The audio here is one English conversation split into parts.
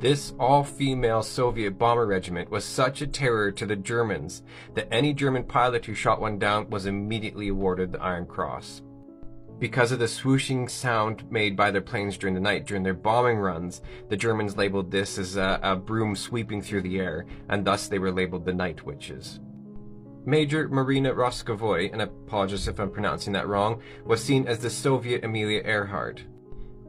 This all-female Soviet bomber regiment was such a terror to the Germans that any German pilot who shot one down was immediately awarded the Iron Cross. Because of the swooshing sound made by their planes during the night during their bombing runs, the Germans labeled this as a broom sweeping through the air, and thus they were labeled the Night Witches. Major Marina Roskovoi, and I apologize if I'm pronouncing that wrong, was seen as the Soviet Amelia Earhart.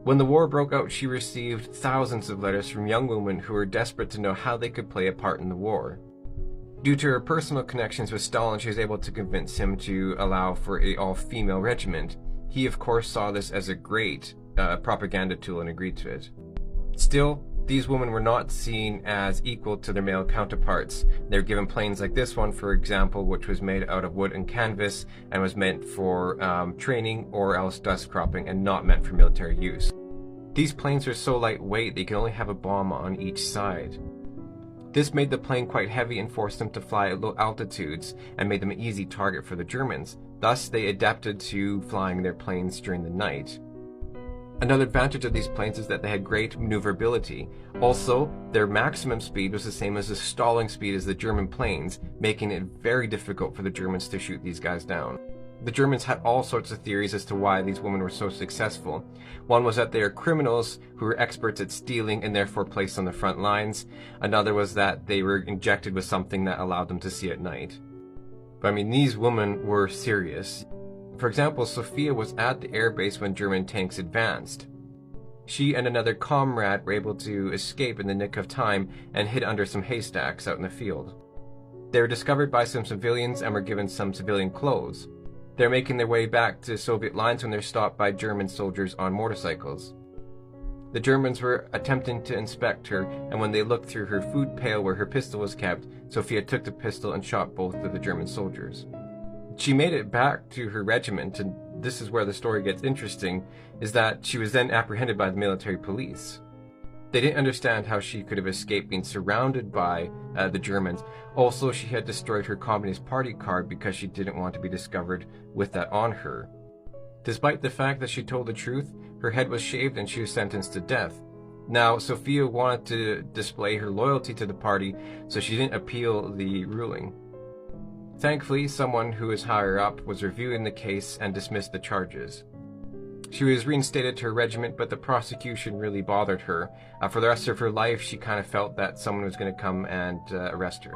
When the war broke out, she received thousands of letters from young women who were desperate to know how they could play a part in the war. Due to her personal connections with Stalin, she was able to convince him to allow for an all-female regiment. He, of course, saw this as a great propaganda tool and agreed to it. Still, these women were not seen as equal to their male counterparts. They were given planes like this one, for example, which was made out of wood and canvas and was meant for training or else dust cropping and not meant for military use. These planes are so lightweight they can only have a bomb on each side. This made the plane quite heavy and forced them to fly at low altitudes and made them an easy target for the Germans. Thus, they adapted to flying their planes during the night. Another advantage of these planes is that they had great maneuverability. Also, their maximum speed was the same as the stalling speed as the German planes, making it very difficult for the Germans to shoot these guys down. The Germans had all sorts of theories as to why these women were so successful. One was that they are criminals who were experts at stealing and therefore placed on the front lines. Another was that they were injected with something that allowed them to see at night. But I mean, these women were serious. For example, Sophia was at the airbase when German tanks advanced. She and another comrade were able to escape in the nick of time and hid under some haystacks out in the field. They were discovered by some civilians and were given some civilian clothes. They're making their way back to Soviet lines when they're stopped by German soldiers on motorcycles. The Germans were attempting to inspect her, and when they looked through her food pail where her pistol was kept, Sophia took the pistol and shot both of the German soldiers. She made it back to her regiment, and this is where the story gets interesting, is that she was then apprehended by the military police. They didn't understand how she could have escaped being surrounded by the Germans. Also, she had destroyed her Communist Party card because she didn't want to be discovered with that on her. Despite the fact that she told the truth, her head was shaved and she was sentenced to death. Now, Sophia wanted to display her loyalty to the party, so she didn't appeal the ruling. Thankfully, someone who was higher up was reviewing the case and dismissed the charges. She was reinstated to her regiment, but the prosecution really bothered her. For the rest of her life, she kind of felt that someone was going to come and arrest her.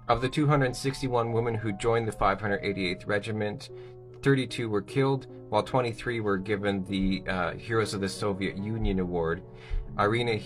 Of the 261 women who joined the 588th Regiment, 32 were killed, while 23 were given the Heroes of the Soviet Union Award. Irina